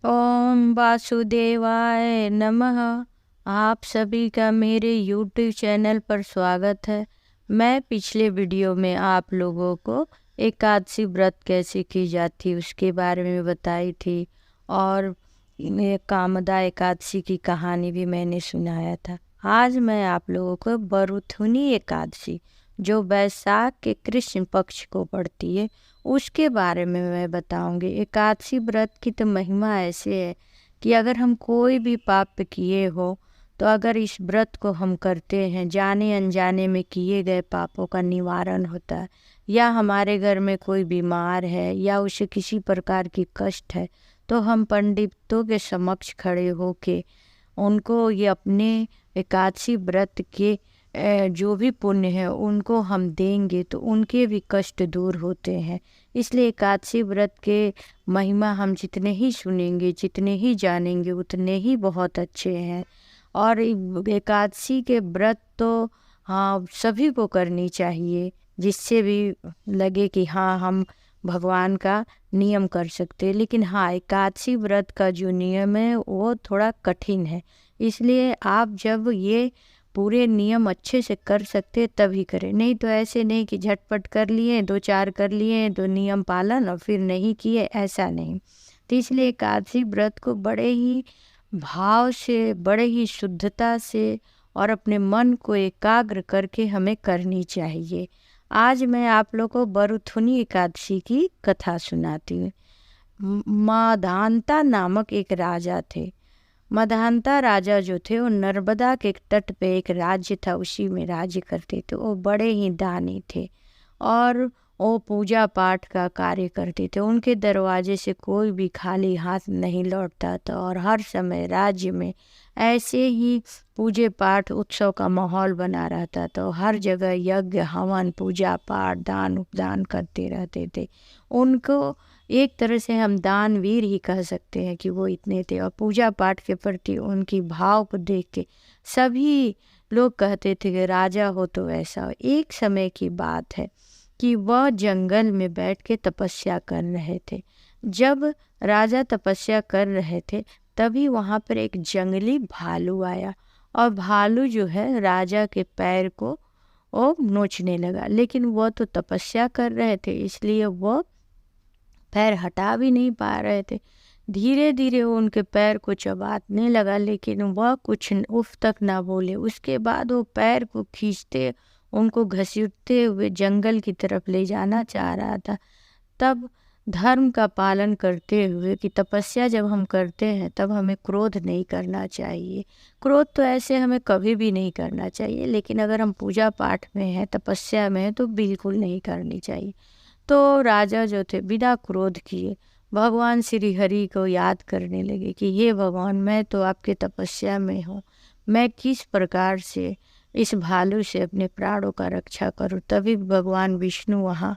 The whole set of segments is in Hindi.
ओम वासुदेवाय नमः। आप सभी का मेरे YouTube चैनल पर स्वागत है। मैं पिछले वीडियो में आप लोगों को एकादशी व्रत कैसे की जाती है उसके बारे में बताई थी, और ये कामदा एकादशी की कहानी भी मैंने सुनाया था। आज मैं आप लोगों को बरुथुनी एकादशी, जो वैशाख के कृष्ण पक्ष को पड़ती है, उसके बारे में मैं बताऊंगी। एकादशी व्रत की तो महिमा ऐसे है कि अगर हम कोई भी पाप किए हो, तो अगर इस व्रत को हम करते हैं, जाने अनजाने में किए गए पापों का निवारण होता है। या हमारे घर में कोई बीमार है या उसे किसी प्रकार की कष्ट है, तो हम पंडितों के समक्ष खड़े होके उनको ये अपने एकादशी व्रत के जो भी पुण्य है उनको हम देंगे, तो उनके भी कष्ट दूर होते हैं। इसलिए एकादशी व्रत के महिमा हम जितने ही सुनेंगे, जितने ही जानेंगे, उतने ही बहुत अच्छे हैं। और एकादशी के व्रत तो हाँ सभी को करनी चाहिए, जिससे भी लगे कि हाँ हम भगवान का नियम कर सकते हैं। लेकिन हाँ, एकादशी व्रत का जो नियम है वो थोड़ा कठिन है। इसलिए आप जब ये पूरे नियम अच्छे से कर सकते तभी करें, नहीं तो ऐसे नहीं कि झटपट कर लिए, 2-4 कर लिए तो नियम पालन और फिर नहीं किए, ऐसा नहीं। तो इसलिए एकादशी व्रत को बड़े ही भाव से, बड़े ही शुद्धता से और अपने मन को एकाग्र करके हमें करनी चाहिए। आज मैं आप लोग को बरुथुनी एकादशी की कथा सुनाती हूँ। माधानता नामक एक राजा थे। मधानता राजा जो थे वो नर्मदा के तट पे एक राज्य था, उसी में राज्य करते थे। वो बड़े ही दानी थे और वो पूजा पाठ का कार्य करते थे। उनके दरवाजे से कोई भी खाली हाथ नहीं लौटता था, और हर समय राज्य में ऐसे ही पूजे पाठ उत्सव का माहौल बना रहता था। हर जगह यज्ञ हवन पूजा पाठ दान उपदान करते रहते थे। उनको एक तरह से हम दानवीर ही कह सकते हैं कि वो इतने थे। और पूजा पाठ के प्रति उनकी भाव को देख के सभी लोग कहते थे कि राजा हो तो ऐसा हो। एक समय की बात है कि वह जंगल में बैठ के तपस्या कर रहे थे। जब राजा तपस्या कर रहे थे, तभी वहाँ पर एक जंगली भालू आया, और भालू जो है राजा के पैर को वो नोचने लगा। लेकिन वह तो तपस्या कर रहे थे, इसलिए वह पैर हटा भी नहीं पा रहे थे। धीरे धीरे वो उनके पैर को चबाने लगा, लेकिन वह कुछ उफ तक ना बोले। उसके बाद वो पैर को खींचते, उनको घसीटते हुए जंगल की तरफ ले जाना चाह रहा था। तब धर्म का पालन करते हुए कि तपस्या जब हम करते हैं तब हमें क्रोध नहीं करना चाहिए। क्रोध तो ऐसे हमें कभी भी नहीं करना चाहिए, लेकिन अगर हम पूजा पाठ में हैं, तपस्या में हैं, तो बिल्कुल नहीं करनी चाहिए। तो राजा जो थे बिना क्रोध किए भगवान श्री हरि को याद करने लगे कि हे भगवान, मैं तो आपके तपस्या में हूँ, मैं किस प्रकार से इस भालू से अपने प्राणों का रक्षा करूँ। तभी भगवान विष्णु वहाँ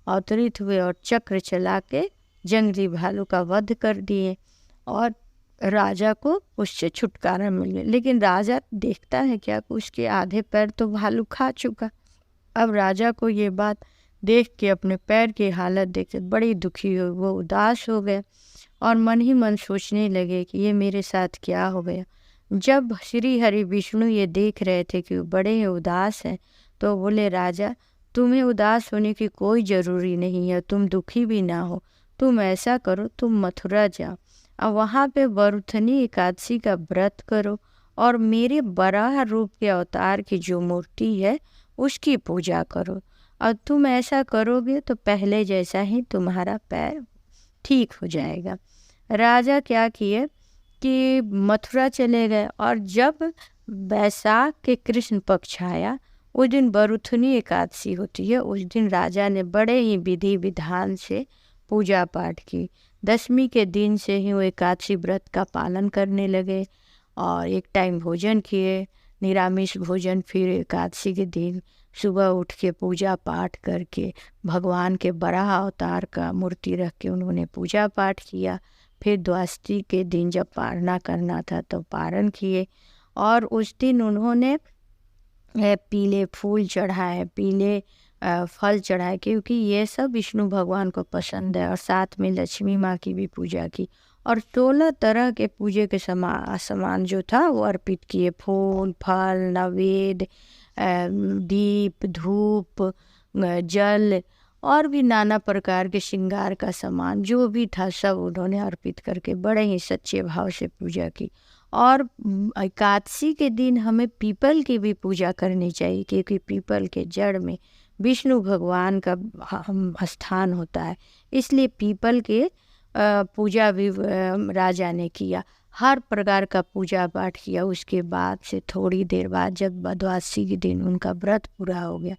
अवतरित हुए और चक्र चला के जंगली भालू का वध कर दिए, और राजा को उससे छुटकारा मिल गया। लेकिन राजा देखता है क्या, उसके आधे पैर तो भालू खा चुका। अब राजा को ये बात देख के, अपने पैर की हालत देख के बड़ी दुखी हो, वो उदास हो गए और मन ही मन सोचने लगे कि ये मेरे साथ क्या हो गया। जब श्री हरि विष्णु ये देख रहे थे कि वो बड़े ही उदास हैं, तो बोले राजा, तुम्हें उदास होने की कोई ज़रूरी नहीं है, तुम दुखी भी ना हो। तुम ऐसा करो, तुम मथुरा जाओ और वहाँ पे बरुथनी एकादशी का व्रत करो, और मेरे बराह रूप के अवतार की जो मूर्ति है उसकी पूजा करो। और तुम ऐसा करोगे तो पहले जैसा ही तुम्हारा पैर ठीक हो जाएगा। राजा क्या किए कि मथुरा चले गए, और जब बैसाख के कृष्ण पक्ष आया, उस दिन बरुथुनी एकादशी होती है। उस दिन राजा ने बड़े ही विधि विधान से पूजा पाठ की। दशमी के दिन से ही वो एकादशी व्रत का पालन करने लगे, और एक टाइम भोजन किए, निरामिष भोजन। फिर एकादशी के दिन सुबह उठ के पूजा पाठ करके भगवान के बराह अवतार का मूर्ति रख के उन्होंने पूजा पाठ किया। फिर द्वादशी के दिन जब पारना करना था तो पारण किए, और उस दिन उन्होंने पीले फूल चढ़ाए, पीले फल चढ़ाए, क्योंकि ये सब विष्णु भगवान को पसंद है। और साथ में लक्ष्मी माँ की भी पूजा की और 16 तरह के पूजे के सामान जो था वो अर्पित किए। फूल, फल, नवेद, दीप, धूप, जल और भी नाना प्रकार के श्रृंगार का सामान जो भी था सब उन्होंने अर्पित करके बड़े ही सच्चे भाव से पूजा की। और एकादशी के दिन हमें पीपल की भी पूजा करनी चाहिए, क्योंकि पीपल के जड़ में विष्णु भगवान का स्थान होता है। इसलिए पीपल के पूजा भी राजा ने किया। हर प्रकार का पूजा पाठ किया। उसके बाद से थोड़ी देर बाद जब द्वादशी के दिन उनका व्रत पूरा हो गया,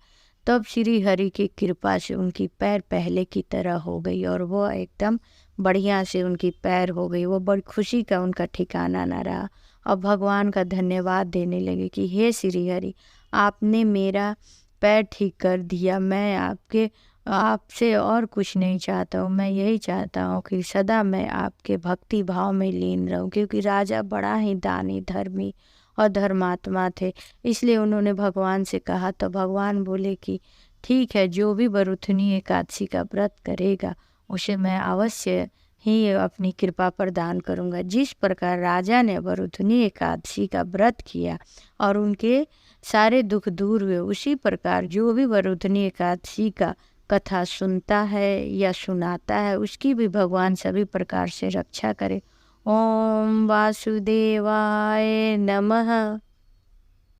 तब श्री हरि की कृपा से उनकी पैर पहले की तरह हो गई और वो एकदम बढ़िया से उनकी पैर हो गई। वो बड़ी खुशी का उनका ठिकाना ना रहा और भगवान का धन्यवाद देने लगे कि हे श्री हरि, आपने मेरा पैर ठीक कर दिया। मैं आपसे और कुछ नहीं चाहता हूँ। मैं यही चाहता हूँ कि सदा मैं आपके भक्ति भाव में लीन रहूँ, क्योंकि राजा बड़ा ही दानी, धर्मी और धर्मात्मा थे। इसलिए उन्होंने भगवान से कहा तो भगवान बोले कि ठीक है, जो भी वरुथनी एकादशी का व्रत करेगा उसे मैं अवश्य ही अपनी कृपा प्रदान करूँगा। जिस प्रकार राजा ने वरुथनी एकादशी का व्रत किया और उनके सारे दुख दूर हुए, उसी प्रकार जो भी वरुथनी एकादशी का कथा सुनता है या सुनाता है उसकी भी भगवान सभी प्रकार से रक्षा करे। ओम वासुदेवाय नमः।